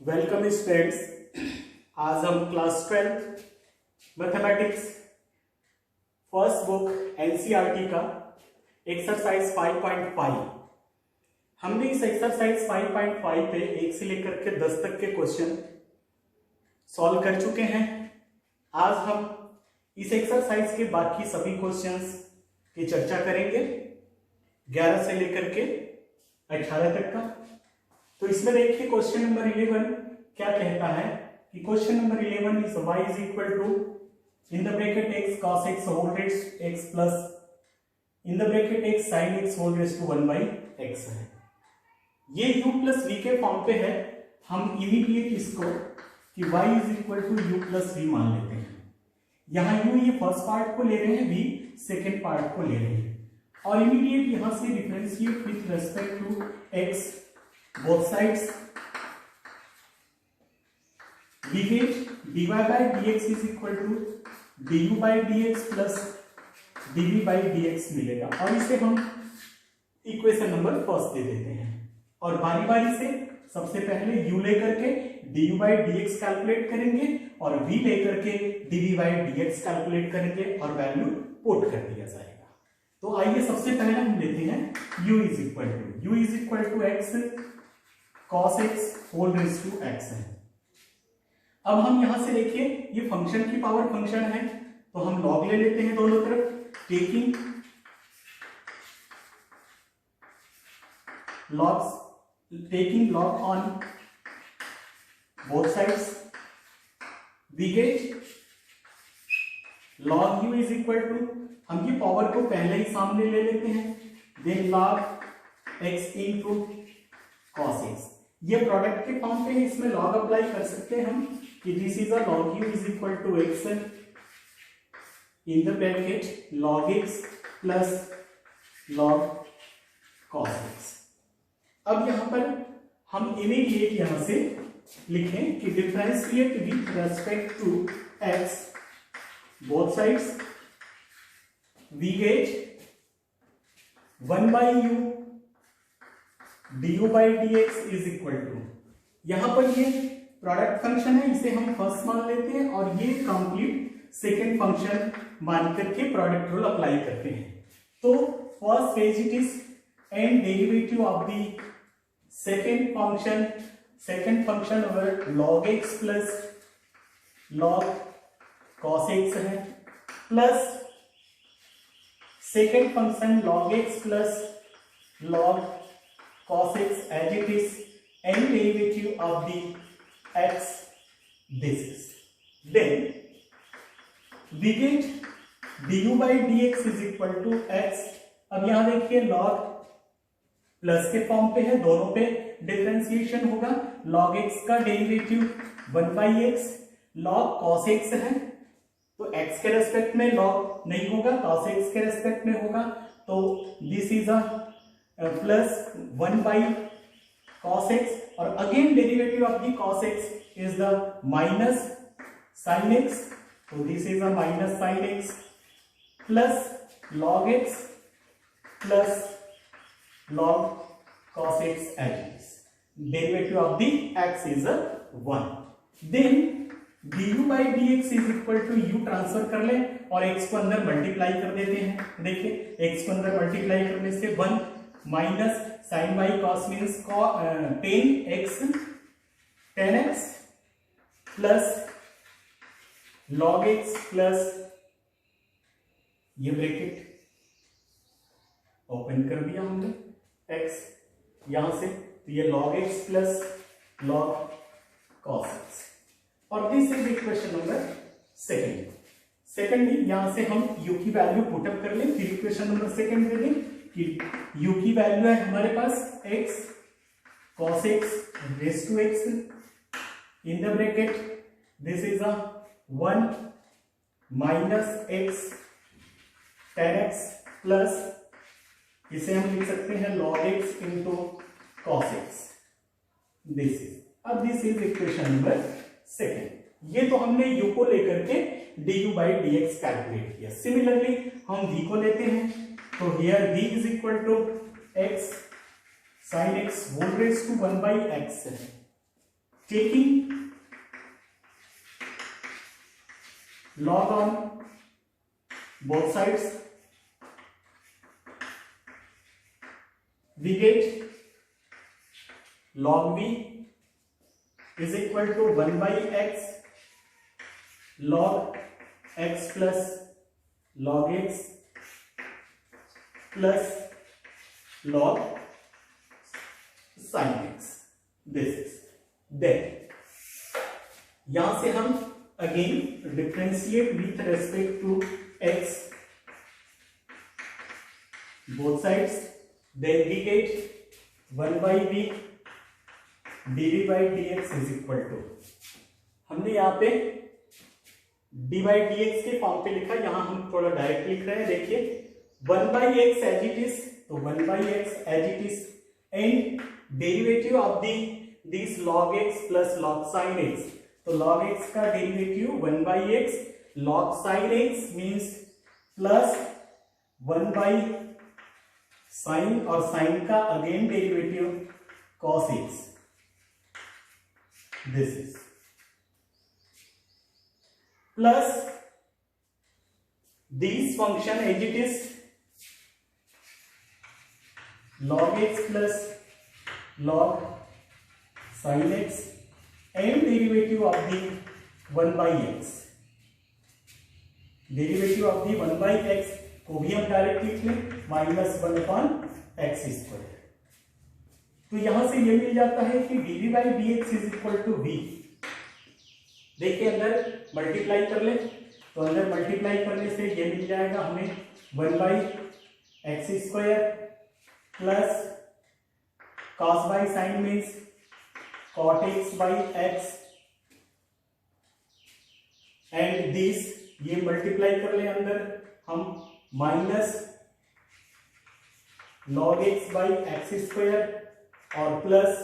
Welcome students. आज हम class 12 mathematics first book NCERT का एक्सरसाइज 5.5 हमने इस एक्सरसाइज 5.5 पे 1 से लेकर के 10 तक के क्वेश्चन सॉल्व कर चुके हैं। आज हम इस एक्सरसाइज के बाकी सभी क्वेश्चंस की चर्चा करेंगे 11 से लेकर के 18 तक का। तो इसमें देखिए क्वेश्चन नंबर 11 क्या कहता है कि question number 11 is y is equal to in the bracket x cos x whole raise x plus in the bracket x sin x whole raise to 1 by x है। ये u प्लस v के form पे है। हम immediate इसको कि y is equal to u plus v मान लेते हैं। यहाँ u ये फर्स्ट पार्ट को ले रहे हैं, v सेकेंड पार्ट को ले रहे हैं और इमीडिएट यहां से differentiate with respect to x both sides we get dy by dx is equal to du by dx plus dv by dx मिलेगा और इसे हम इक्वेशन नंबर फर्स्ट दे देते हैं और बारी बारी से सबसे पहले u लेकर के du by dx कैलकुलेट करेंगे और v लेकर के dv by dx कैलकुलेट करेंगे और वैल्यू पुट कर दिया जाएगा। तो आइए सबसे पहले हम लेते हैं u is equal to x cos x whole raise to x है। अब हम यहां से देखिए ये फंक्शन की पावर फंक्शन है तो हम log ले लेते हैं दोनों तरफ, taking log on both sides we get log u is equal to, हम ये पावर को पहले ही सामने ले लेते हैं, then log x into cos x। ये प्रोडक्ट के फॉर्म पे है, इसमें log अप्लाई कर सकते हैं हम कि this is a log u is equal to x in the bracket log x plus log cos x। अब यहां पर हम इमीडिएट यहां से लिखें कि differentiate with respect to x both sides we get 1 by u du by dx is equal to, यहां पर ये प्रोडक्ट फंक्शन है इसे हम फर्स्ट मान लेते हैं और ये कंप्लीट सेकेंड फंक्शन मान करके प्रोडक्ट रूल अप्लाई करते हैं। तो first phase it is and derivative of the second function over log x plus log cos x है plus second function log x plus log cos x as it is and derivative of the x this is, then we get du by dx is equal to x। अब यहां देखिए log plus के form पे है, दोनों पे differentiation होगा, log x का derivative 1 by x, log cos x है तो x के रेस्पेक्ट में log नहीं होगा, cos x के रेस्पेक्ट में होगा तो this is a plus 1 by cos x और again derivative of the cos x is the minus sin x तो this is a minus sin x plus log x plus log cos x as it is, derivative of the x is a 1, then du by dx is equal to u transfer कर ले और x को अंदर multiply कर देते हैं। देखिए x को अंदर मल्टीप्लाई करने से 1 minus sine by cos means 10x plus log x plus ये ब्रैकेट ओपन कर दिया हमने x यहां से तो ये log x plus log cos x और this is equation number secondly यहां से हम u की वैल्यू पुटअप कर लें, फिर इक्वेशन नंबर सेकेंड दे दें कि u की वैल्यू है हमारे पास x cos x raise to x in the bracket this is a 1 माइनस x tan x प्लस इसे हम लिख सकते हैं log x into cos x this is. अब this is equation number second. ये तो हमने u को लेकर के du by dx कैलकुलेट किया। सिमिलरली हम v को लेते हैं तो here v is equal to x sin x whole raise to 1 by x है taking log on both sides, we get log v is equal to 1 by x log x plus log x plus log sin x. This is then यहां से हम again differentiate with respect to x both sides, then we get 1 by v dv by dx is equal to, हमने यहाँ पे d by dx के form पे लिखा, यहाँ हम थोड़ा डायरेक्ट लिख रहे हैं. देखिए 1 by x as it is, तो 1 by x as it is and derivative of this log x plus log sin x, तो log x का derivative 1 by x log sin x means plus 1 by sin और sin का again derivative cos x. This is plus this function as it is log x plus log sin x and derivative of the 1 by x. Derivative of the 1 by x को भी हम direct लिख लें minus 1 upon x square. तो यहां से ये मिल जाता है कि dv by dx is equal to v. देखिए अंदर मल्टीप्लाई कर ले, तो अंदर मल्टीप्लाई करने से ये मिल जाएगा हमें 1 by x square plus cos by sin means cot x by x and this, ये मल्टीप्लाई कर ले अंदर हम minus log x by x square और plus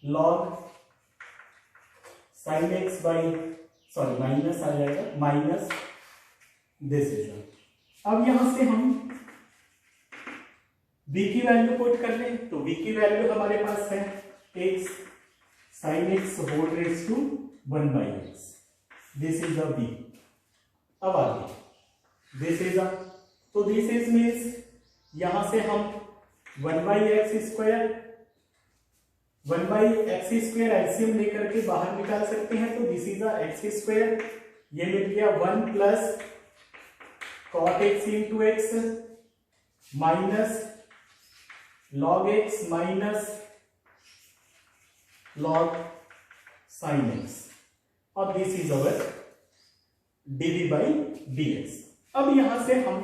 log sin x by, sorry minus आ जाएगा, माइनस दिस इज. अब यहां से हम v की वैल्यू पुट कर लें, तो v की वैल्यू हमारे पास है x sin x whole raise to 1 by x. This is the v. अब आगे दिस इज अ, तो दिस इज मीन्स यहां से हम 1 by x square, 1 by x square LCM लेकर के बाहर निकाल सकते हैं, तो this is a x square, ये मिल गया 1 plus cot x into x minus log x minus log sin x. अब this is our dv by dx. अब यहां से हम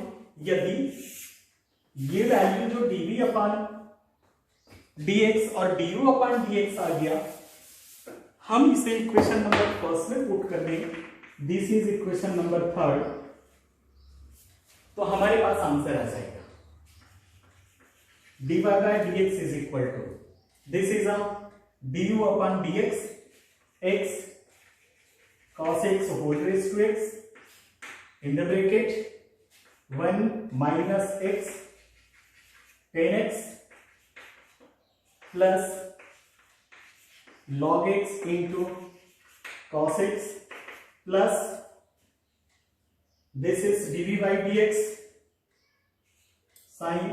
यदि ये वैल्यू जो dv अपान dx और du अपान dx आ गया, हम इसे इक्वेशन नंबर फर्स्ट में पुट कर दें, this is equation number third, तो हमारे पास आंसर आ जाएगा dy by dx is equal to, this is a du upon dx x cos x whole raise to x in the bracket 1 minus x tan x plus log x into cos x plus this is dv by dx sin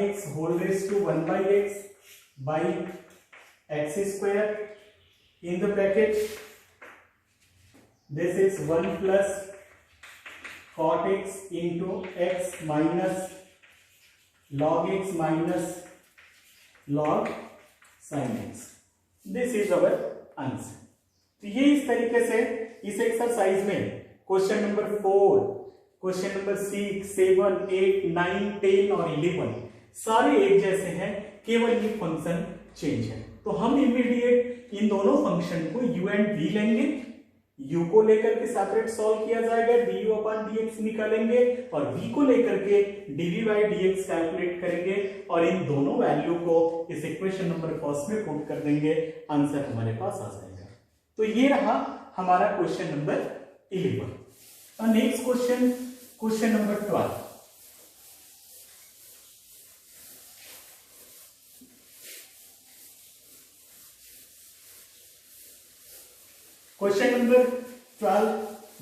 x whole raised to 1 by x by x square in the bracket. This is 1 plus cot x into x minus log x minus log sin x. This is our answer. तो ये इस तरीके से इस exercise में question number 4, question number 6, 7, 8, 9, 10 और 11 सारे एक जैसे हैं, केवल ये फंक्शन चेंज है. तो हम इमीडिएट इन दोनों फंक्शन को u एंड v लेंगे, u को लेकर के सेपरेट सॉल्व किया जाएगा, du अपॉन dx निकालेंगे और v को लेकर के dv by dx कैलकुलेट करेंगे और इन दोनों वैल्यू को इस इक्वेशन नंबर फर्स्ट में पुट कर देंगे, आंसर हमारे पास आ जाएगा. तो ये रहा हमारा question number 11. Next question, question number 12. Question number 12,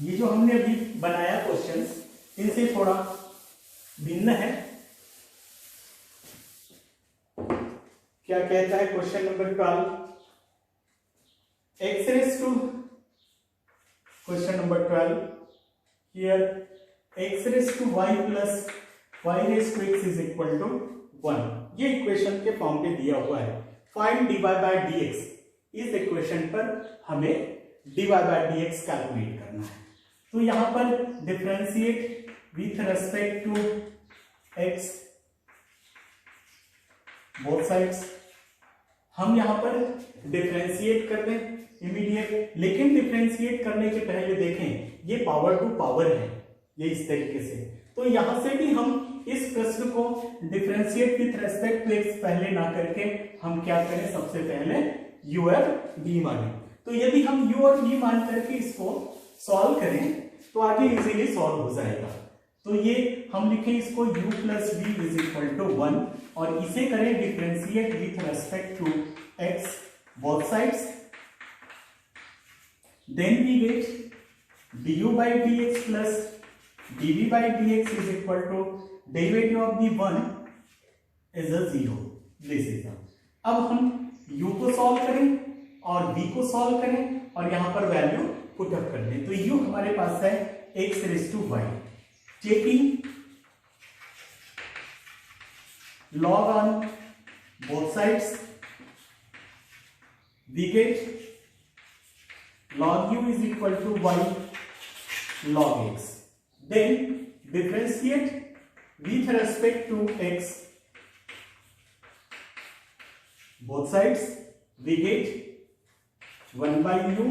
ये जो हमने अभी बनाया क्वेश्चंस, इनसे थोड़ा भिन्न है। क्या कहता है question number 12? x raised to, question number 12 here, x raised to y plus y raised to x is equal to 1, ये इक्वेशन के फॉर्म पे दिया हुआ है। फाइंड dy by dx, इस इक्वेशन पर हमें dy by dx कैलकुलेट करना है। तो यहां पर differentiate with respect to x both sides, हम यहां पर डिफरेंशिएट कर दें इमीडिएट, लेकिन डिफरेंशिएट करने के पहले देखें ये पावर टू पावर है, ये इस तरीके से। तो यहां से भी हम इस प्रश्न को differentiate with respect to x पहले ना करके हम क्या करें, सबसे पहले u और v माने। तो यदि हम u और v मान करके इसको सॉल्व करें तो आगे इजीली सॉल्व हो जाएगा। तो ये हम लिखें इसको u plus v is equal to 1 और इसे करें differentiate with respect to x both sides, then we get du by dx plus dv by dx is equal to derivative of the 1 is a 0, this is a। अब हम u को solve करें और v को solve करें और यहां पर वैल्यू पुट अप कर दें। तो u हमारे पास है x raised to y, taking log on both sides, we get log u is equal to y log x, then differentiate with respect to x both sides, we get 1 by u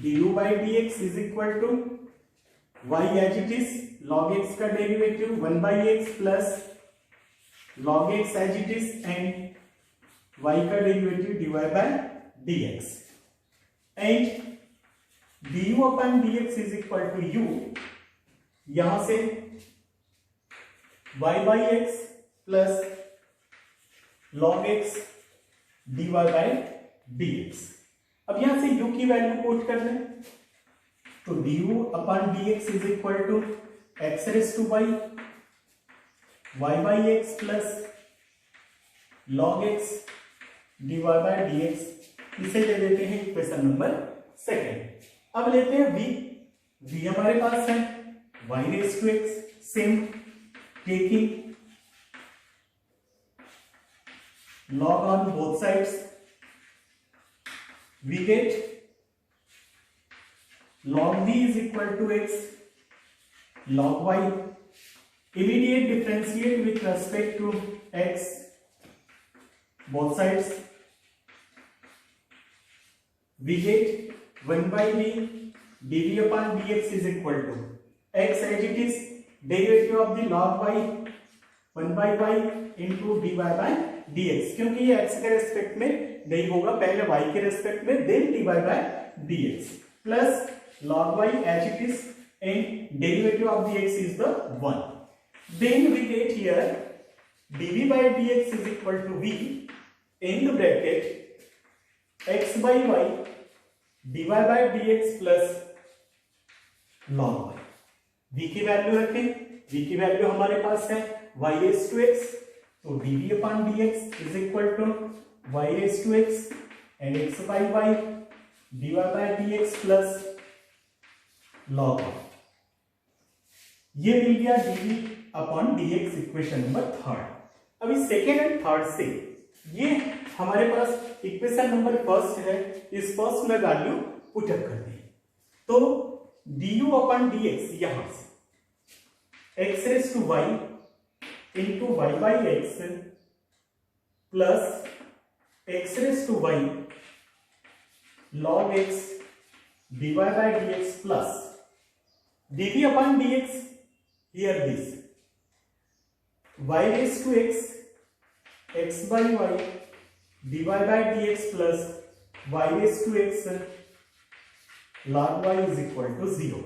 du by dx is equal to y as it is, log x का derivative 1 by x plus log x as it is and y का derivative dy by dx, and du upon dx is equal to u, यहां से y by x plus log x dy by dx। अब यहां से u की value put कर दें, तो du upon dx is equal to x raised to y, y by x plus log x dy by dx, इसे ले लेते हैं इक्वेशन नंबर सेकेंड। अब लेते हैं v हमारे पास है y raised to x, same taking log on both sides, we get log v is equal to x log y, immediate differentiate with respect to x both sides, we get 1 by v dv upon dx is equal to x as it is, derivative of the log y 1 by y into dy by dx, क्योंकि ये x के respect में नहीं होगा, पहले y के respect में, then dy by dx plus log y as it is and derivative of the x is the 1, then we get here dv by dx is equal to v in the bracket x by y dy by dx plus log y, v की value रखें, v की value हमारे पास है y raised to x, तो dv upon dx is equal to y raised to x and x by y dy by dx plus log y, ये मिल गया dv upon dx equation number third. अभी second and third से ये हमारे पास equation number first है, इस first में value put up कर दी, तो du upon dx यहां से x raised to y into y by x plus x raised to y log x dy by dx plus dv upon dx, here this y raised to x x by y dy by dx plus y raised to x log y is equal to 0।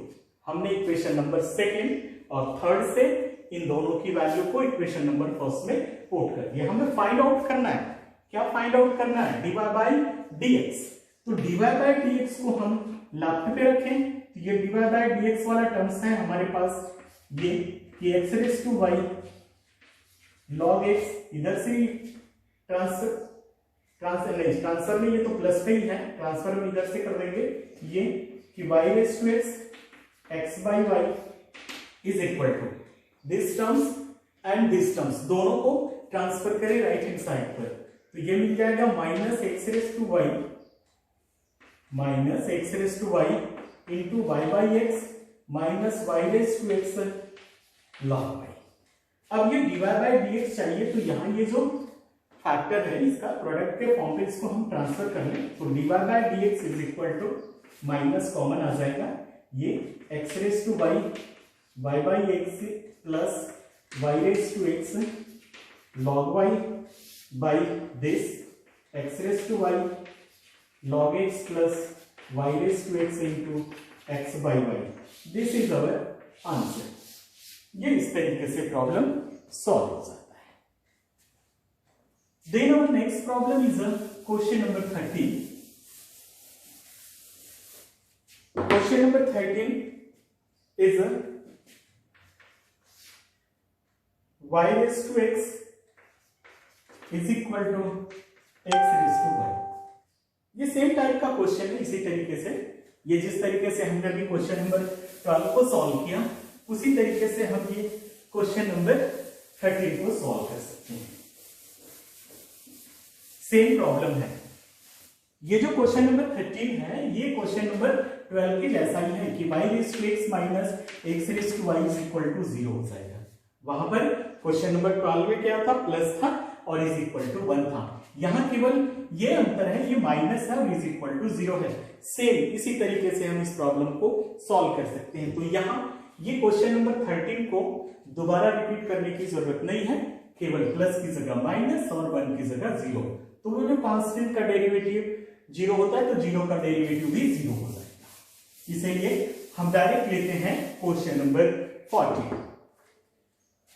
हमने equation number second और third से इन दोनों की value को equation number first में put कर दिया। हमें फाइंड आउट करना है, क्या फाइंड आउट करना है, dy by dx, तो dy बाय dx को हम लेफ्ट पे रखें तो ये dy बाय dx वाला टर्म्स है हमारे पास ये कि x raise to y log x, इधर से ट्रांसफर में ये तो प्लस पे ही है, ट्रांसफर में इधर से कर देंगे ये कि y raise to x by y is equal to this terms and this terms, दोनों को ट्रांसफर करें राइट हैंड साइड पर, तो ये मिल जाएगा minus x raise to y into y by x minus y raise to x log y. अब ये dy बाई dx चाहिए तो यहाँ ये जो फैक्टर है इसका प्रोडक्ट के फॉर्म पे इसको हम ट्रांसफर कर लें, तो dy by dx is equal to minus common आ जाएगा ये x raise to y y by x plus y raise to x log y by this x raised to y log x plus y raised to x into x by y. This is our answer. ये इस तरीके से problem solve हो जाता है। Then our next problem is a question number 13. Question number 13 is a y raised to x is equal to x raise to y. ये same type का question है, इसी तरीके से ये जिस तरीके से हमने अभी क्वेश्चन नंबर 12 को सॉल्व किया उसी तरीके से हम ये क्वेश्चन नंबर 13 को सॉल्व कर सकते हैं। सेम प्रॉब्लम है। ये जो क्वेश्चन नंबर 13 है ये क्वेश्चन नंबर 12 के जैसा ही है कि y raise to x minus x raise to y is equal to 0 हो जाएगा। वहां पर क्वेश्चन नंबर 12 में क्या था, प्लस था और इज इक्वल टू 1 था। यहां केवल ये अंतर है, ये माइनस है और इज इक्वल टू 0 है। सेम इसी तरीके से हम इस प्रॉब्लम को सॉल्व कर सकते हैं। तो यहां ये क्वेश्चन नंबर 13 को दोबारा रिपीट करने की जरूरत नहीं है, केवल प्लस की जगह माइनस और 1 की जगह 0। तो वो जो कांस्टेंट का डेरिवेटिव 0 होता है तो 0 का डेरिवेटिव भी 0 हो जाएगा। इसीलिए हम डायरेक्ट लेते हैं क्वेश्चन नंबर 14।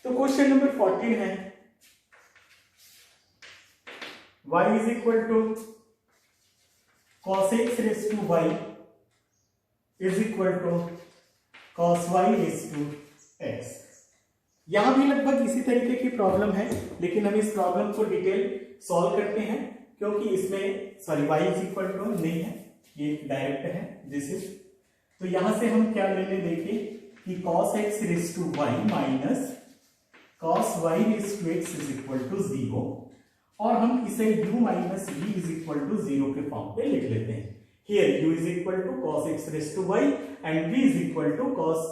तो क्वेश्चन नंबर 14 है y is equal to cos x raised to y is equal to cos y raised to x। यहां भी लगभग इसी तरीके की प्रॉब्लम है, लेकिन हम इस प्रॉब्लम को डिटेल सॉल्व करते हैं क्योंकि इसमें sorry y is equal to नहीं है, ये डायरेक्ट है दिस इज। तो यहां से हम क्या ले लें, देखिए कि cos x raised to y minus cos y raised to x is equal to 0 और हम इसे u minus v is equal to 0 के फॉर्म पे लिख लेते हैं। Here u is equal to cos x raise to y and v is equal to cos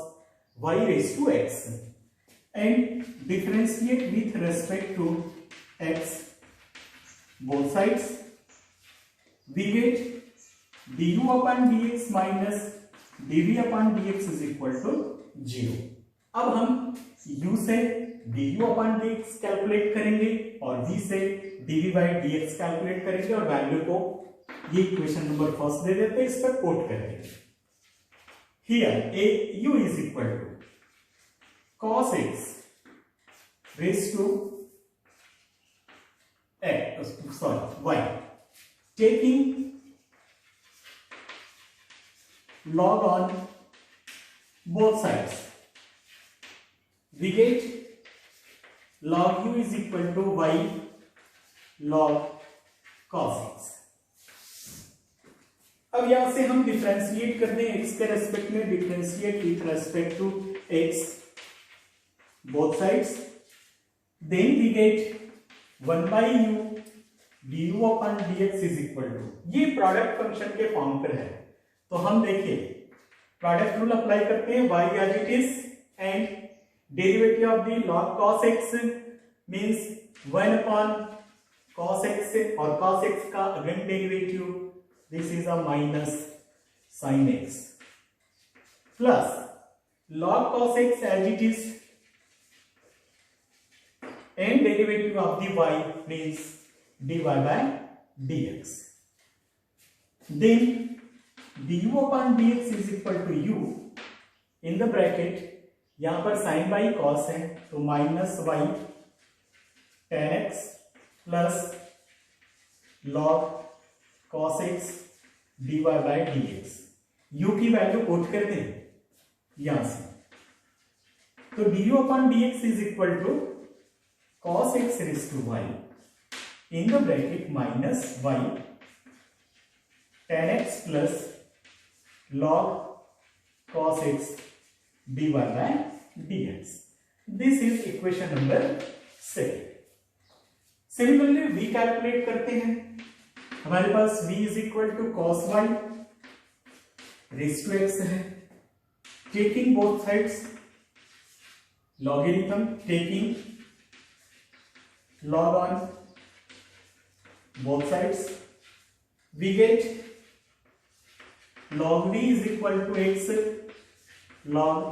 y raise to x and differentiate with respect to x both sides. we get du upon dx minus dv upon dx is equal to 0। अब हम u से du upon dx calculate करेंगे और v से dv by dx calculate करेंगे और value को ये इक्वेशन नंबर फर्स्ट दे देते हैं, इस पर कोट करेंगे। Here a u is equal to cos x raise to y taking log on both sides, we get log u is equal to y log cos x। अब यहां से हम differentiate करते हैं x के रेस्पेक्ट में, differentiate with respect to x both sides, then we get 1 by u du upon dx is equal to, ये product function के फॉर्म पर है। तो हम देखिए प्रोडक्ट रूल अप्लाई करते हैं, y as it is and derivative of the log cos x means 1 upon cos x और cos x का again derivative this is a minus sin x plus log cos x as it is and derivative of the y means dy by dx, then du upon dx is equal to u in the bracket, यहां पर sin by cos है तो minus y tan x plus log cos x dy by dx। u की value put कर दें यहां से, तो du upon dx is equal to cos x raise to y in the bracket minus y tan x plus log cos x dy by dx। This is equation number 7। Similarly v calculate करते हैं। हमारे पास v is equal to cos y raise to x है, taking both sides logarithm, taking log on both sides, we get log v is equal to x log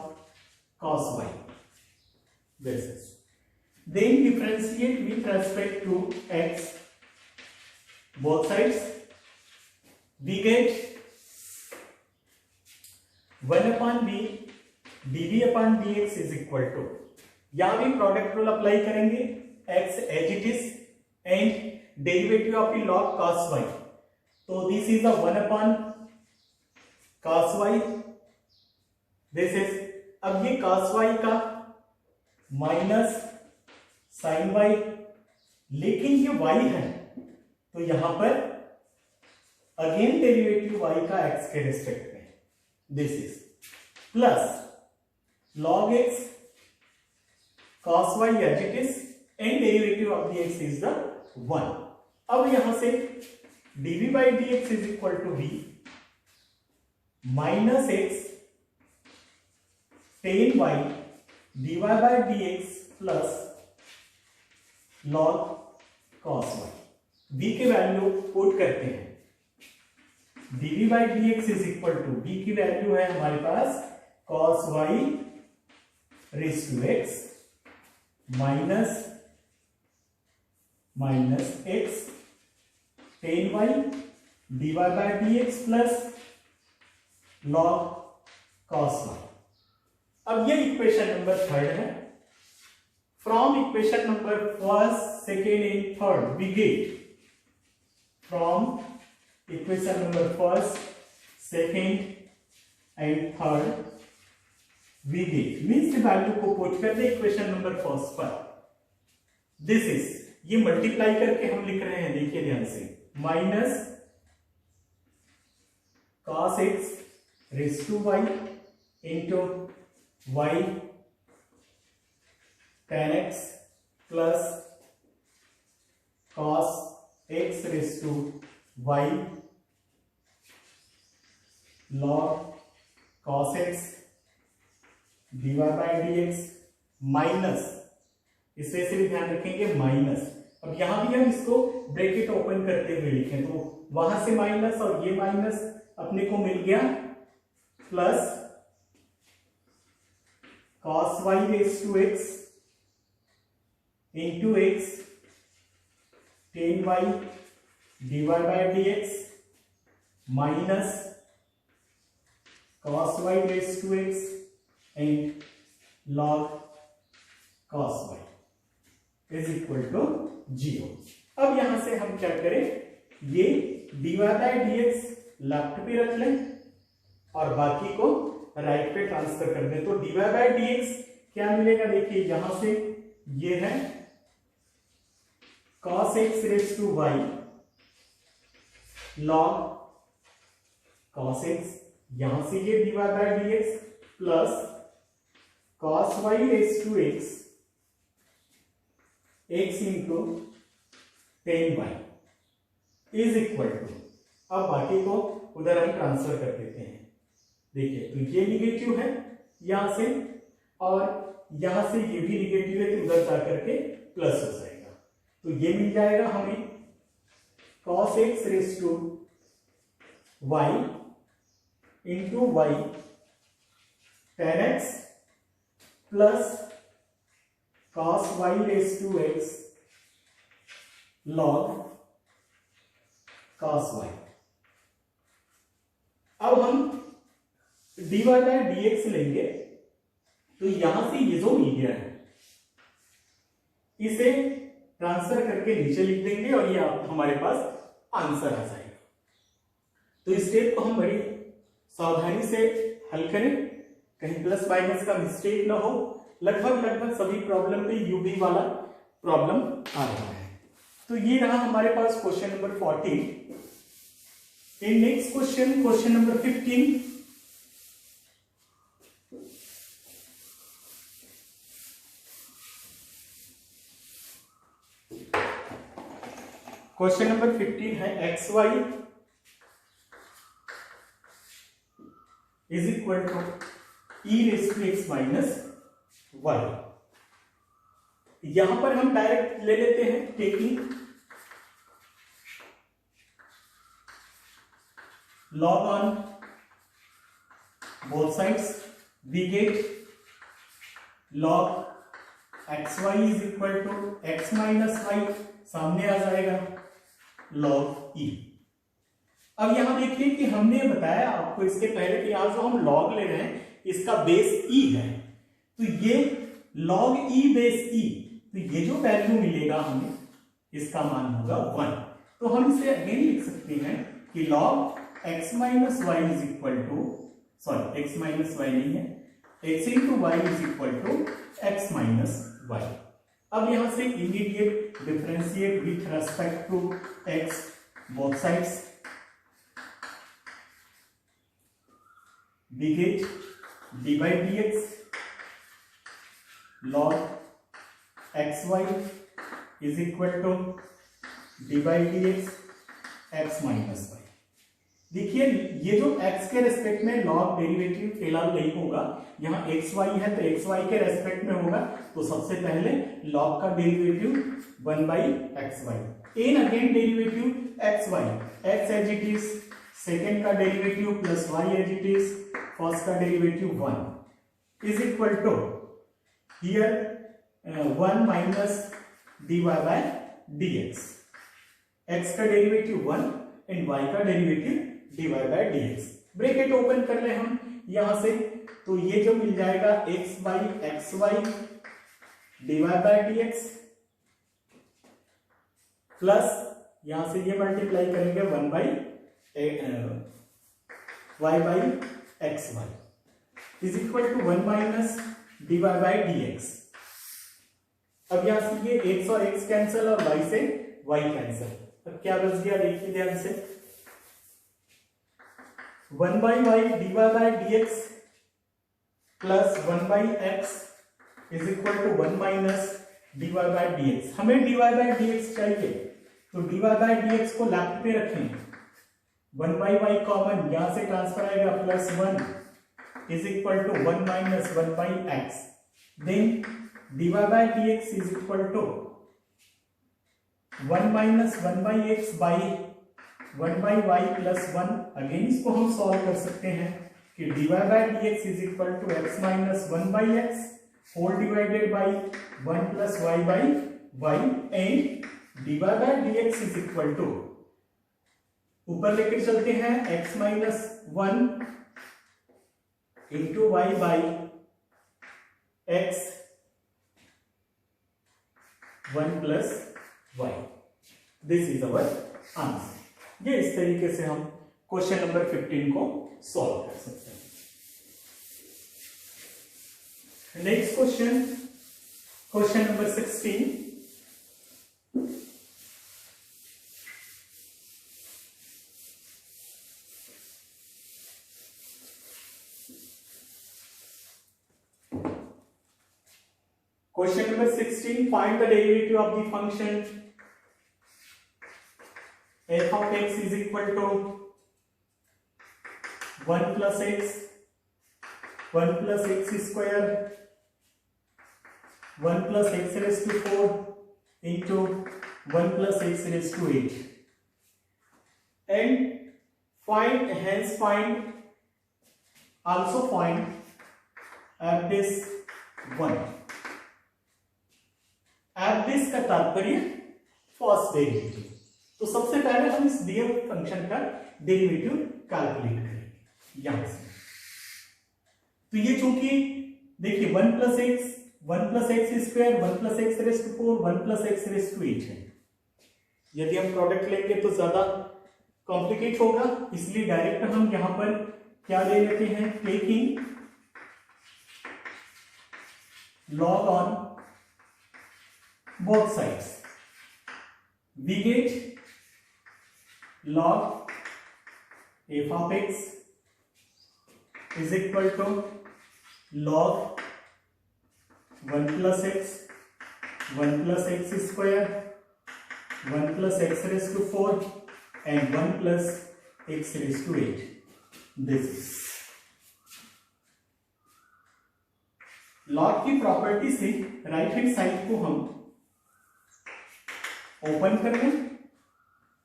cos y, this is, then differentiate with respect to x both sides, we get 1 upon v dv upon dx is equal to, यहां भी product rule apply करेंगे, x as it is and derivative of the log cos y, तो this is the 1 upon cos y, this is, अब ये cos y का minus sin y, लेकिन ये y है तो यहां पर अगेन डेरिवेटिव y का x के रिस्पेक्ट में, this is plus log x cos y as it is and derivative of the x is the 1। अब यहां से dv by dx is equal to v minus x tan y dy by dx plus log cos y, v की value put करते हैं, dv by dx is equal to, v की value है हमारे पास cos y raised to x minus x tan y dy by dx plus log cos y। अब ये equation number 3 है। From equation number 1, 2 and 3 we get, from equation number 1, 2 and 3 we get, means value को put कर दे equation number 1 पर, this is, ये multiply करके हम लिख रहे हैं, देखिए ध्यान से, minus cos x raise to y into y tan x plus cos x raise to y log cos x dy by dx minus, इस वजह से भी ध्यान रखेंगे माइनस, अब यहां भी हम इसको ब्रैकेट ओपन करते हुए लिखें तो वहां से माइनस और ये माइनस अपने को मिल गया, plus cos y raise to x into x tan y dy by dx minus cos y raise to x and log cos y is equal to 0। अब यहां से हम क्या करें, ये dy by dx लेफ्ट पे रख लें और बाकी को राइट पे ट्रांसफर कर दें, तो dy by dx क्या मिलेगा, देखिए यहां से ये है cos x raise to y log cos x, यहां से ये dy by dx plus cos y raise to x into tan y is equal to, अब बाकी को उधर हम ट्रांसफर कर देते हैं, देखिए तो ये निगेटिव है यहां से और यहां से ये भी निगेटिव है, तो उधर जाकर के प्लस हो जाएगा, तो ये मिल जाएगा हमें cos x raise to y into y tan x plus cos y raise to x log cos y। अब हम dy by dx लेंगे, तो यहां से ये जो मिल गया है इसे ट्रांसफर करके नीचे लिख देंगे और ये हमारे पास आंसर आ जाएगा। तो इस स्टेप को हम बड़ी सावधानी से हल करें, कहीं प्लस माइनस का मिस्टेक ना हो। लगभग सभी प्रॉब्लम पे यूवी वाला प्रॉब्लम आ रहा है। तो ये रहा हमारे पास question number 14। In next question number 15। Question number 15 है x y is equal to e raise to x minus y. यहां पर हम डायरेक्ट ले लेते हैं, taking log on both sides, we get log xy is equal to x minus y, सामने आ जाएगा log e। अब यहां देखिए कि हमने बताया आपको इसके पहले कि यहां जो हम log ले रहे हैं इसका बेस e है, तो ये log e बेस e, तो ये जो वैल्यू मिलेगा हमें इसका मान होगा 1। तो हम इसे अगेन लिख सकते हैं कि log x minus y is equal to, sorry x minus y नहीं है, x into y is equal to x minus y. अब यहां से immediate differentiate with respect to x both sides, we get d by dx log xy is equal to d by dx x minus y. देखिए ये जो x के respect में log derivative फिलहाल नहीं होगा, यहाँ xy है तो xy के रेस्पेक्ट में होगा, तो सबसे पहले लॉग का derivative 1 by xy, and again derivative xy, x as it is, second का derivative plus y as it is, first का derivative 1 is equal to here 1 minus dy by dx, x का derivative 1 and y का derivative dy by dx। Bracket open कर ले हम यहां से, तो ये जो मिल जाएगा x by xy dy by dx plus यहां से ये मल्टीप्लाई करेंगे 1 by y by xy is equal to 1 minus dy by dx। अब यहां से ये x और x कैंसिल और y से y कैंसिल, अब क्या बच गया देखिए ध्यान से, 1 by y dy by dx plus 1 by x is equal to 1 minus dy by dx। हमें dy by dx चाहिए, तो dy by dx को लेफ्ट पे रखें, 1 by y कॉमन यहां से ट्रांसफर आएगा, plus 1 is equal to 1 minus 1 by x, then dy by dx is equal to 1 minus 1 by x by 1 by y plus 1। Again इसको हम सॉल्व कर सकते हैं कि dy by dx is equal to x minus 1 by x whole divided by 1 plus y by y, and dy by dx is equal to, ऊपर लेकर चलते हैं, x minus 1 into y by x 1 plus y। This is our answer. ये इस तरीके से हम question number 15 को सॉल्व कर सकते हैं। Next question, question number 16। Question number 16, find the derivative of the function f of x is equal to 1 plus x, 1 plus x square, 1 plus x raised to 4 into 1 plus x raised to 8, and find, hence find, also find f this 1। F this का तात्पर्य first derivative. तो सबसे पहले हम इस दिए हुए function का डेरिवेटिव कैलकुलेट करेंगे यहां से। तो ये चूंकि देखिए 1 plus x square, 1 plus x raise to 4, 1 plus x raise to 8 है। यदि हम प्रोडक्ट लेंगे तो ज्यादा कॉम्प्लिकेट होगा, इसलिए डायरेक्ट हम यहां पर क्या ले लेते हैं, taking log on both sides. We get log f of x is equal to log 1 plus x, 1 plus x square, 1 plus x raised to 4 and 1 plus x raised to 8. This is log की property से right hand side को हम open कर लें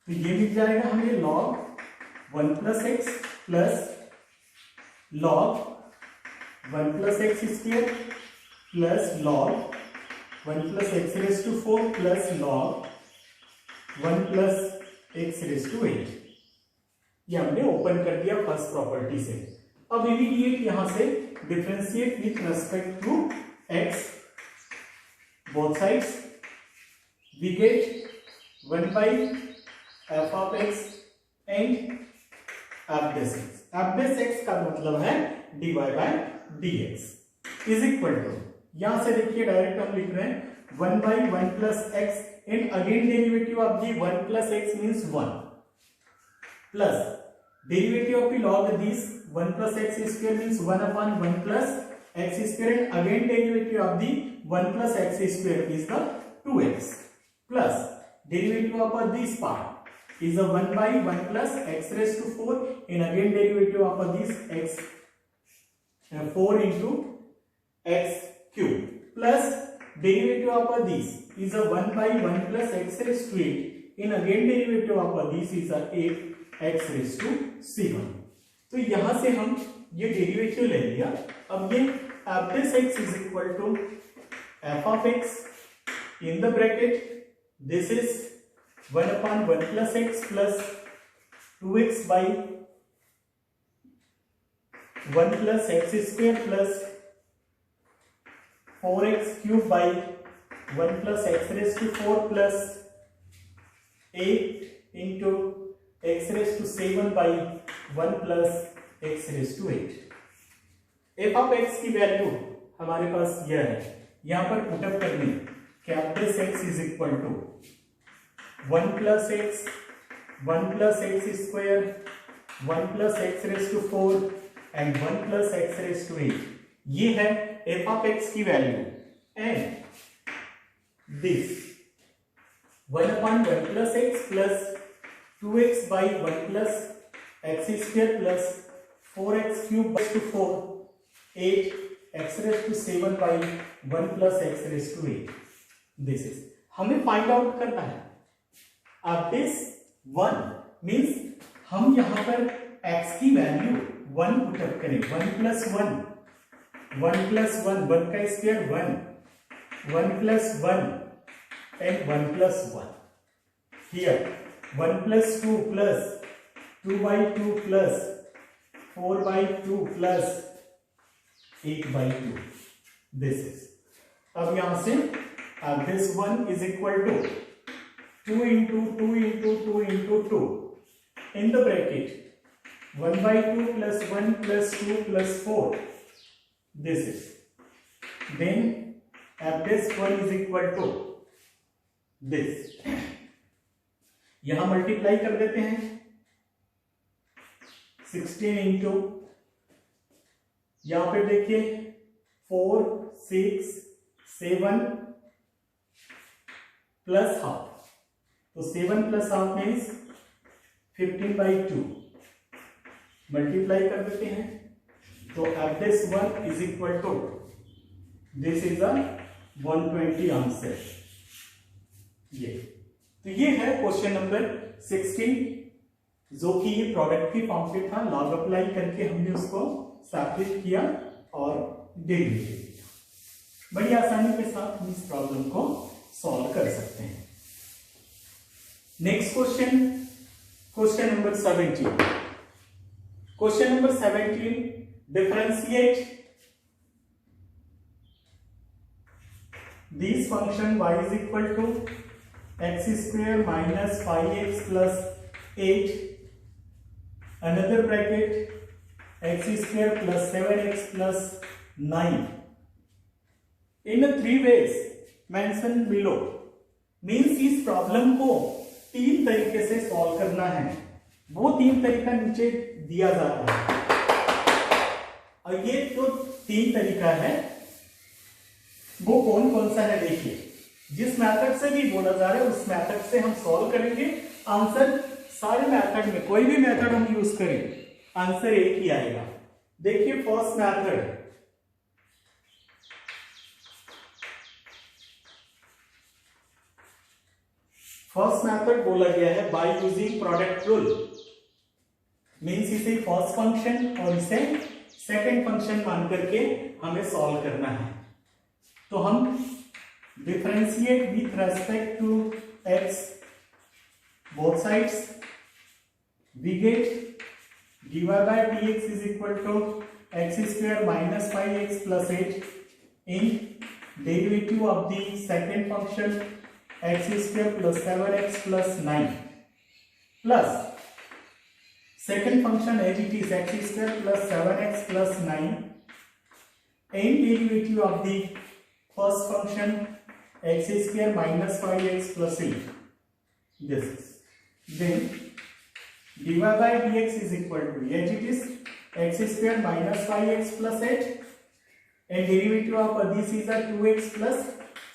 तो ये मिल जाएगा हमें log 1 plus x plus log 1 plus x square plus log 1 plus x raised to 4 plus log 1 plus x raised to 8। ये हमने ओपन कर दिया फर्स्ट प्रॉपर्टी से। अब इमीडिएट यहां से differentiate with respect to x both sides, we get 1 by f of x and f dash x। f dash x का मतलब है dy by dx is equal to, यहां से देखिए डायरेक्ट हम लिख रहे हैं 1 by 1 plus x and again derivative of the 1 plus x means 1 plus derivative of the log this 1 plus x square means 1 upon 1 plus x square and again derivative of the 1 plus x square is the 2x plus derivative of this part is the 1 by 1 plus x raised to 4 and again derivative of this x 4 into x cube plus derivative of this is a 1 by 1 plus x raised to 8 and again derivative of this is a 8 x raised to 7। तो यहां से हम ये derivative ले लिया। अब ये f dash x is equal to f of x in the bracket this is 1 upon 1 plus x plus 2x by 1 plus x square plus 4x cube by 1 plus x raised to 4 plus 8 into x raised to 7 by 1 plus x raised to 8। f of x की value हमारे पास यह है, यहां पर put up करने f dash x is equal to 1 plus x, 1 plus x square, 1 plus x raised to 4 and 1 plus x raised to 8। ये है f of x की value and this 1 upon 1 plus x plus 2x by 1 plus x square plus 4x cube to 4 8 x raised to 7 by 1 plus x raised to 8। This is हमें find out करना है अब this 1 means हम यहां पर x की value 1 put up करें 1 plus 1 1 plus 1 1 का square 1 1 plus 1 and 1 plus 1 here 1 plus 2 plus 2 by 2 plus 4 by 2 plus 8 by 2 this is। अब यहां से this 1 is equal to 2 into 2 into 2 into 2 in the bracket 1 by 2 plus 1 plus 2 plus 4 this is, then this 1 is equal to this, यहां multiply कर देते हैं 16 into यहां पे देखिए 4 6 7 प्लस हाफ, तो 7 plus half means 15 by 2 multiply कर देते हैं तो f dash 1 is equal to this is a 120 answer. ये तो ये है क्वेश्चन नंबर 16 जो कि ये प्रोडक्ट के फॉर्म पे था। लॉग अप्लाई करके हमने उसको सैपरेट किया और डेरिवेटिव किया। बड़ी आसानी के साथ हम इस प्रॉब्लम को सॉल्व कर सकते हैं। Next question, question number 17। Question number 17, differentiate this function y is equal to x square minus 5x plus 8 another bracket x square plus 7x plus 9 in 3 ways mentioned below means इस problem को 3 तरीके से solve करना है। वो 3 तरीका नीचे दिया जाता है और ये जो 3 तरीका है वो कौन कौन सा है देखिए। जिस मेथड से भी बोला जा रहा है उस मेथड से हम सॉल्व करेंगे। आंसर सारे मेथड में कोई भी मेथड हम यूज करें आंसर एक ही आएगा। देखिए फर्स्ट मेथड, फर्स्ट मेथड बोला गया है by using product rule means इसे फर्स्ट फंक्शन और इसे सेकंड फंक्शन मान करके हमें सॉल्व करना है। तो हम differentiate with respect to x both sides, we get dy by dx is equal to x square minus 5x plus 8 in derivative of the second function x square plus 7x plus 9 plus second function as it is x square plus 7x plus 9 and derivative of the first function x square minus 5x plus 8. This is then dy by dx is equal to as it is x square minus 5x plus 8 and derivative of this is a 2x plus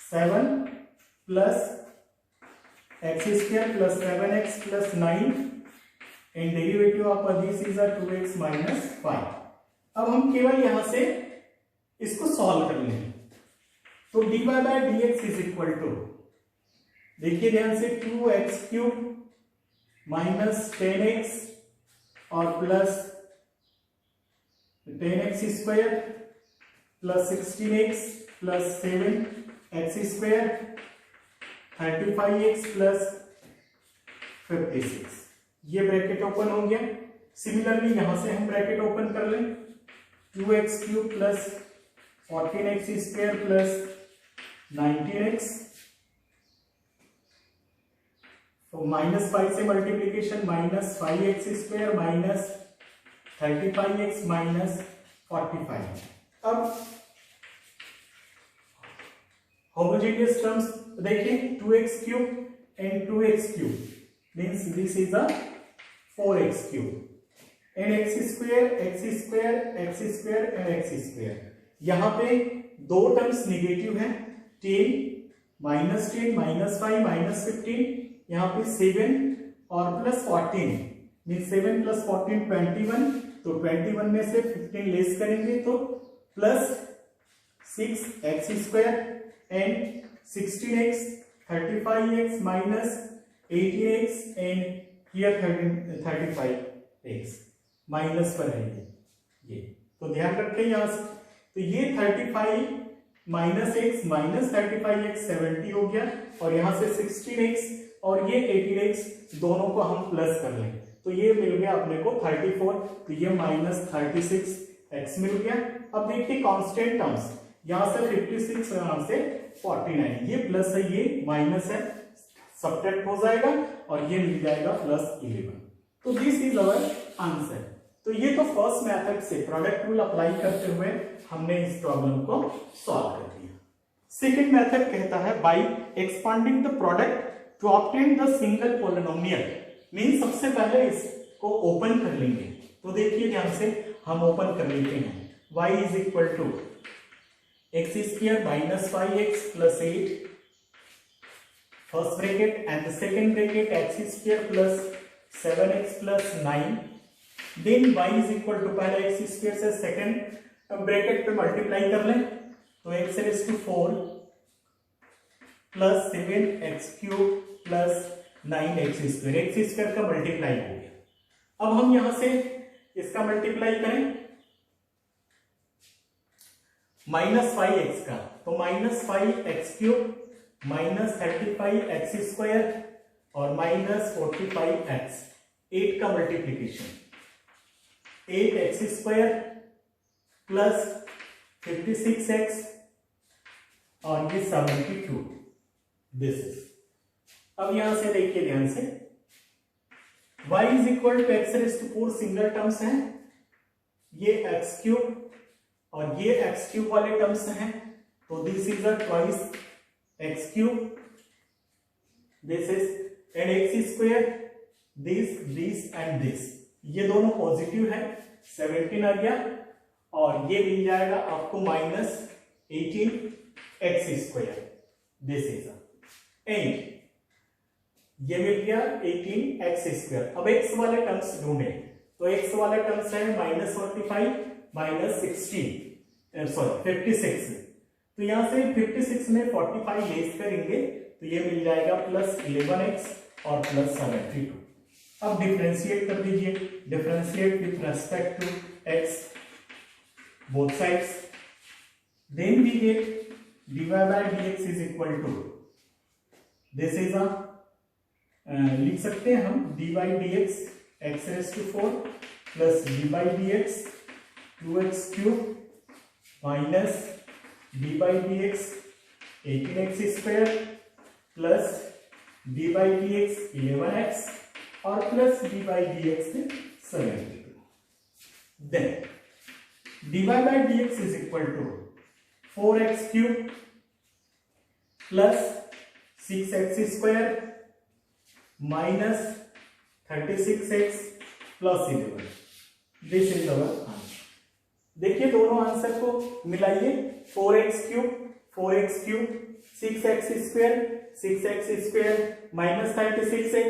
7 plus x square plus 7x plus 9 and derivative of this is a 2x minus 5। अब हम केवल यहां से इसको solve कर लेंगे। तो dy by dx is equal to देखिए ध्यान से 2x क्यूब माइनस 10x और plus 10x square plus 16x plus 7x square 35x plus 56 ये ब्रैकेट ओपन हो गया। सिमिलरली यहां से हम ब्रैकेट ओपन कर लें 2x cube plus 14x square plus 19x तो माइनस 5 से multiplication minus 5x square minus 35x minus 45। अब होमोजेनियस टर्म्स देखिए 2x cube and 2x cube means this is a 4x cube and x square and x square. यहां पे दो terms negative है 10 minus 10 minus 5 minus 15 यहाँ पे 7 और plus 14 mean 7 plus 14 21 तो 21 में से 15 लेस करेंगे तो plus 6x square and 16x 35x minus 18x and here 35x minus पर है ये तो ध्यान रखें यहाँ से। तो ये 35 माइनस x माइनस 35x 70 हो गया और यहाँ से 16x और ये 18x दोनों को हम प्लस कर लें तो ये मिल गया अपने को 34 तो ये माइनस 36x मिल गया। अब देखिए कांस्टेंट टर्म्स यहां से 56 यहां से 49 ये प्लस है ये माइनस है सब्ट्रैक्ट हो जाएगा और ये मिल जाएगा प्लस 11। तो दिस इज आवर आंसर। तो ये तो फर्स्ट मेथड से प्रोडक्ट रूल अप्लाई करते हुए हमने इस प्रॉब्लम को सॉल्व कर दिया। सेकेंड मेथड कहता है by expanding the product to obtain the single polynomial mean सबसे पहले इसको ओपन कर लेंगे। तो देखिए ध्यान से हम ओपन कर लेते हैं y is equal to x square minus 5x plus 8 first bracket and the second bracket x square plus 7x plus 9 then y is equal to पहले एक्स स्क्वायर से सेकेंड ब्रैकेट पे मल्टीप्लाई कर लें तो x raise to 4 plus 7x cube plus 9x square का multiply हो गया। अब हम यहां से इसका मल्टीप्लाई करें माइनस 5x का तो minus 5x cube minus 35x square और माइनस 45x 8 का multiplication 8x square plus 56x और ये 72 दिस इज। अब यहां से देखिए ध्यान से y is equal to x raise to 4 single terms हैं, ये एक्स क्यूब और ये एक्स क्यूब वाले टर्म्स हैं, तो this is a twice x cube, this is and x square, this and this, ये दोनों पॉजिटिव है, 17 आ गया, और ये मिल जाएगा आपको -18 x square, this is and ये मिल गया 18 एक्स स्क्वायर। अब एक्स वाले टर्म्स ढूंढे, तो एक्स वाले टर्म्स है -45 -16 सॉरी 56, तो यहां से 56 में 45 लेस करेंगे तो ये मिल जाएगा +11x और +72। अब डिफरेंशिएट कर दीजिए, differentiate with respect to x both sides, then we get dy by dx is equal to, this is a लिख सकते हैं हम dy dx x raised to 4 plus dy dx 2x cube minus dy dx 18x square plus dy dx 11x और plus dy dx 72, then dy by dx is equal to 4x cube plus 6x square minus 36x plus 11, this is our answer। देखिए दोनों answer को मिलाइए, 4x cube 6x square minus 36x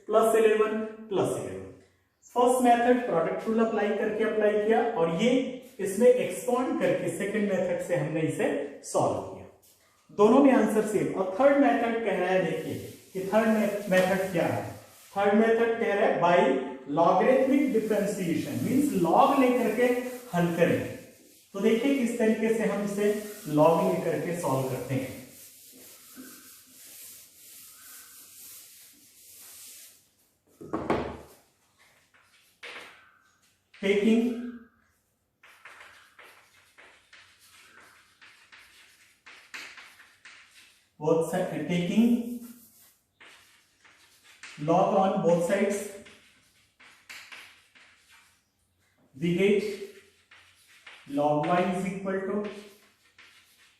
plus 11 first method product rule apply किया और ये इसमें expand करके second method से हमने इसे सॉल्व किया, दोनों में आंसर सेम। और थर्ड मेथड कह रहा है, देखिए कि थर्ड मेथड क्या है, थर्ड मेथड कह रहा है by logarithmic differentiation, means log लेकर के हल करें। तो देखिए किस तरीके से हम इसे लॉग लेकर के सॉल्व करते हैं। taking log on both sides, we get log y is equal to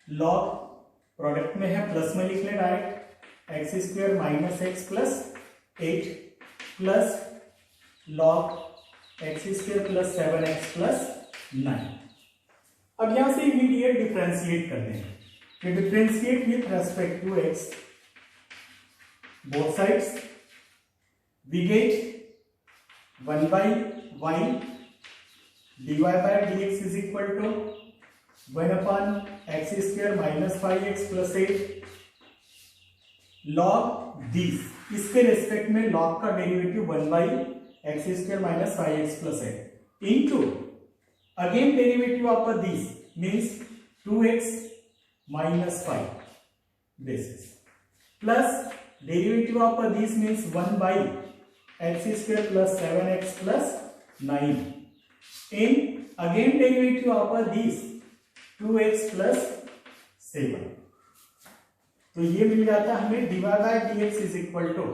log product में है प्लस में लिख ले direct x square minus x plus 8 plus log x square plus 7x plus 9। अब यहां से इमीडिएट डिफरेंशिएट करते हैं, तो differentiate with respect to x both sides, we get 1 by y dy by dx is equal to 1 upon x square minus 5x plus 8 log this, इसके respect में log का derivative 1 by x square minus 5x plus 8 into again derivative of this means 2x minus 5 this is plus derivative of this means 1 by x square plus 7x plus 9 in again derivative of this 2x plus 7, तो ये मिल जाता है हमें dy by dx is equal to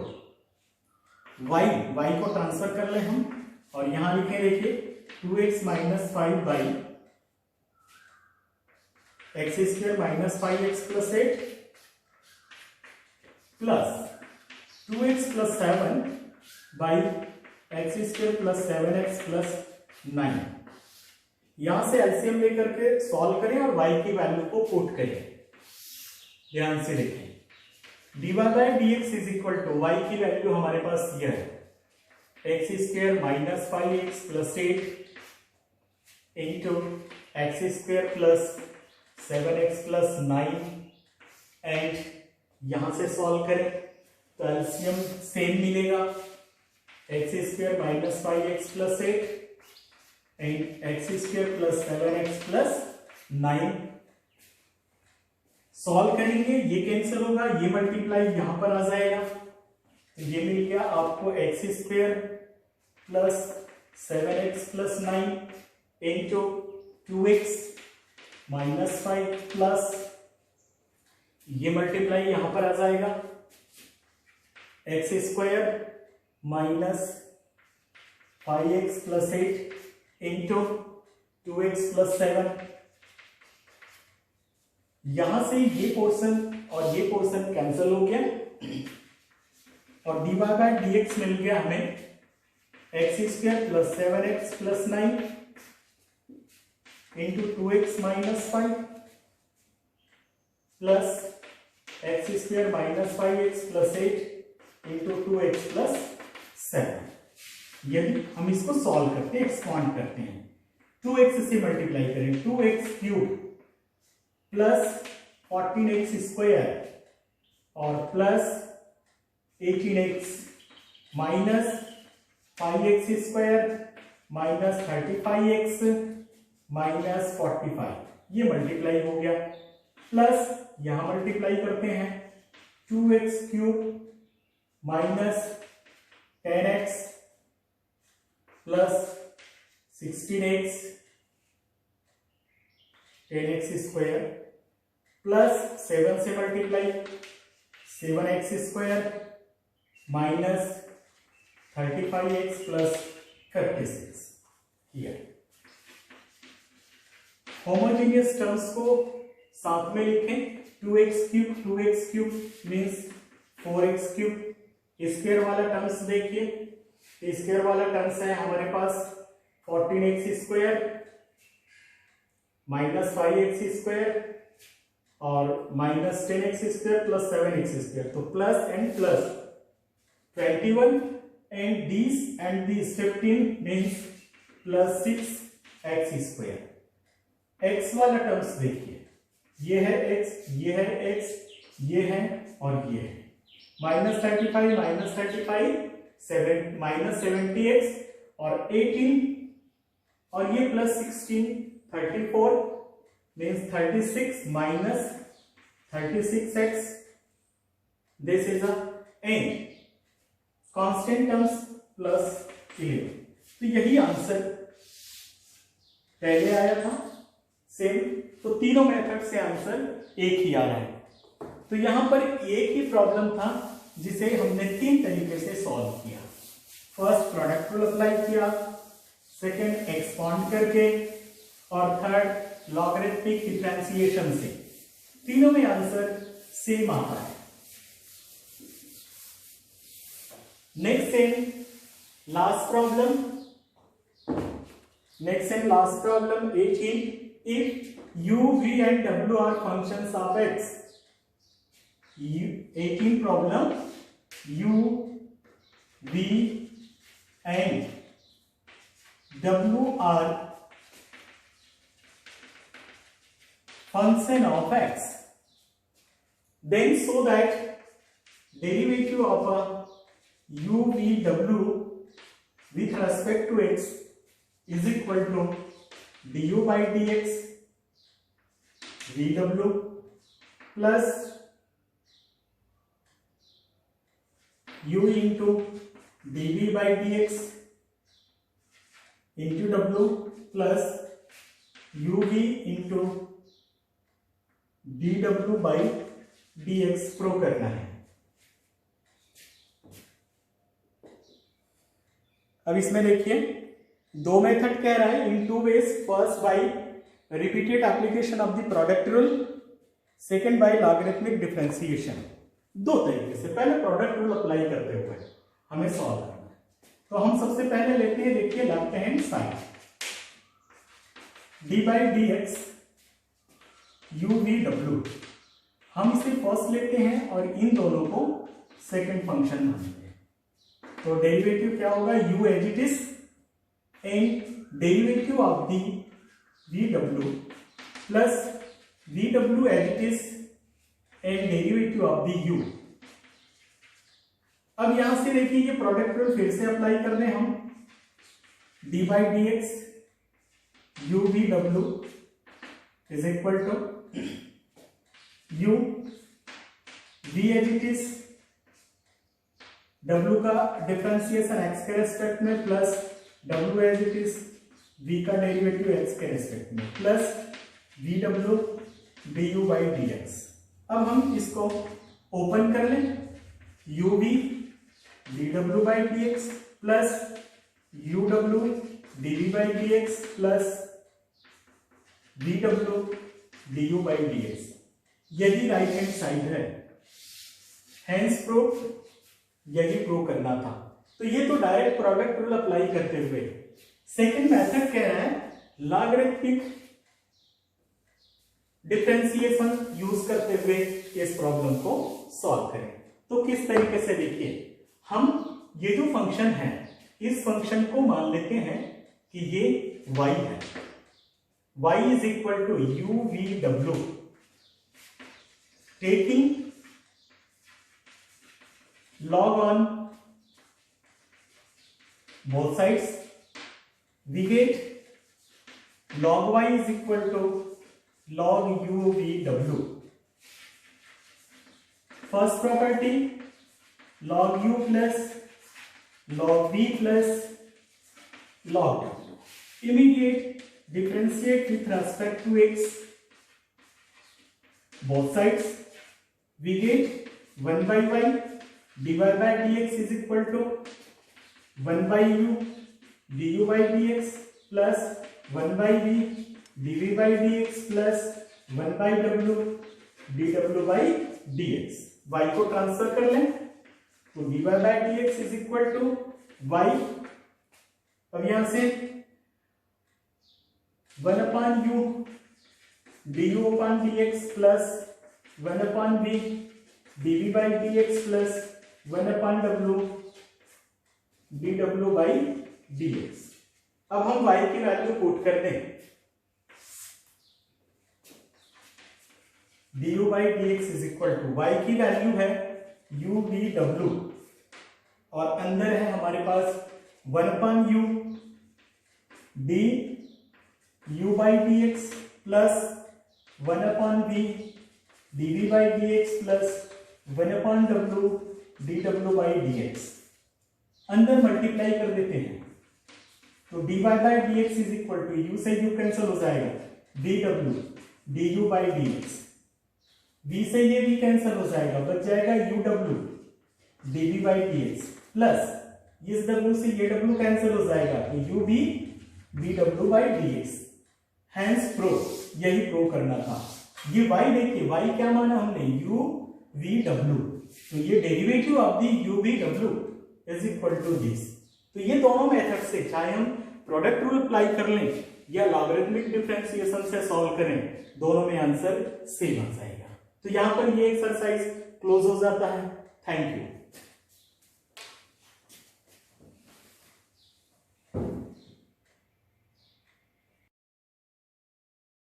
y को transfer कर ले हम और यहां लिखे देखिए 2x minus 5 by x square minus 5x plus 8 plus 2x plus 7 by x square plus 7x plus 9। यहां से एलसीएम लेकर के सॉल्व करें और y की वैल्यू को पुट करें, ध्यान से देखें। dy by dx is equal to y की वैल्यू हमारे पास यह है x square minus 5x plus 8 into x square plus 7x plus 9 and यहां से सॉल्व करें तो एलसीएम सेम मिलेगा x square minus 5x plus 8 and x square plus 7x plus 9। Solve करेंगे ये कैंसिल होगा, ये मल्टीप्लाई यहां पर आ जाएगा, तो ये मिल गया आपको x square plus 7x plus 9 into 2x minus 5 plus ये मल्टीप्लाई यहां पर आ जाएगा x square minus 5x plus 8 into 2x plus 7। यहां से ये पोर्शन और ये पोर्शन कैंसिल हो गया और dy बाय dx मिल गया हमें x square plus 7x plus 9 into 2x minus 5 plus x square minus 5x plus 8 into 2x plus 7। यदि हम इसको सॉल्व करते हैं, एक्सपांड करते हैं, 2x से मल्टीप्लाई करें, 2x cube plus 14x square और plus 18x minus 5x square minus 35x minus 45, ये मल्टीप्लाई हो गया, प्लस यहां मल्टीप्लाई करते हैं 2x cube minus 10x plus 16x 10x square plus 7 से multiply 7x square minus 35x plus 56। Here homogeneous terms को साथ में लिखें, 2x cube means 4x cube. Square वाला टर्म्स देखिए, स्क्वायर वाला टर्म्स है हमारे पास 14x square minus 5x square और minus 10x square plus 7x square, तो plus and plus 21 and this 15 means plus 6x square. x वाला टर्म्स देखिए, ये है x, ये है x, ये है और ये है, माइनस 35 माइनस 70x और 18 और ये plus 16 34 means 36 minus 36x। This is a and constant terms plus 11। तो यही आंसर पहले आया था सेम, तो तीनों मेथड से आंसर एक ही आ रहा है। तो यहां पर एक ही प्रॉब्लम था जिसे हमने 3 तरीके से सॉल्व किया। फर्स्ट प्रोडक्ट रूल अप्लाई किया, सेकंड एक्सपांड करके और थर्ड लॉगरिथमिक डिफरेंशिएशन से। तीनों में आंसर सेम आता है। Next and last problem 18, if u, v and w are functions of x। 18 problem, u, v and w are function of x, then show that derivative of a u, v, w with respect to x is equal to du by dx vw plus u into dv by dx into w plus uv into dw by dx prove करना है। अब इसमें देखिए दो method कह रहा है इन 2 ways, first by repeated application of the product rule, second by logarithmic differentiation. दो तरीके से, पहले प्रोडक्ट रूल अप्लाई करते हुए हमें सॉल्व करना है। तो हम सबसे पहले लेते हैं, देखिए left hand side, D by D x you V W, हम इसे फर्स्ट लेते हैं और इन दोनों को सेकंड फंक्शन मानते हैं। तो डेरिवेटिव क्या होगा, u as it is and derivative of the vw plus vw as it is and derivative of the u। अब यहां से देखिए ये प्रोडक्ट रूल फिर से अप्लाई कर दें हम, d by dx u v w is equal to u v as it is, w का डिफरेंशिएशन x के रेस्पेक्ट में plus w as it is, v का डेरिवेटिव x के रेस्पेक्ट में plus vw du by dx। अब हम इसको open कर लें, uv dw by dx plus uw dv by dx plus vw du by dx, यही राइट हैंड साइड है, हैंस प्रूफ यही प्रूव करना था। तो ये तो डायरेक्ट प्रोडक्ट रूल अप्लाई करते हुए। सेकंड मेथड कह रहा है लॉगरिथमिक डिफरेंशिएशन यूज करते हुए इस प्रॉब्लम को सॉल्व करें। तो किस तरीके से, देखिए हम ये जो फंक्शन है इस फंक्शन को मान लेते हैं कि ये y है, y is equal to u v w, taking log on both sides, we get log y is equal to log u v w. First property log u plus log v plus log w. Immediate differentiate with respect to x, both sides, we get 1 by y dy by dx is equal to 1 by u du by dx plus 1 by v dv by dx plus 1 by w dw by dx। y को transfer कर लें तो dy by dx is equal to y, अब यहां से 1 upon u du upon dx plus 1 upon v dv by dx plus 1 upon w dw by dx। अब हम y की वैल्यू पुट कर दें, du by dx is equal to y की value है u v w और अंदर है हमारे पास 1 upon u d u by dx plus 1 upon v dv by dx plus 1 upon w dw by dx। अंदर मल्टीप्लाई कर देते हैं तो dy by dx is equal to u से u कैंसिल हो जाएगा, dw du by dx, v से ये भी कैंसिल हो जाएगा, बच जाएगा uw dv by dx plus इस w से ये w कैंसिल हो जाएगा तो uv dw by dx। Hence proof यही प्रूव करना था। ये y देखिए, y क्या माना हमने, u v w, तो ये derivative of the u v w is equal to this. तो ये दोनों मेथड से चाहे हम प्रोडक्ट रूल अप्लाई कर लें या लॉगरिथमिक डिफरेंशिएशन से सॉल्व करें, दोनों में आंसर सेम आ जाएगा। तो यहां पर ये एक्सरसाइज क्लोज हो जाता है। Thank you.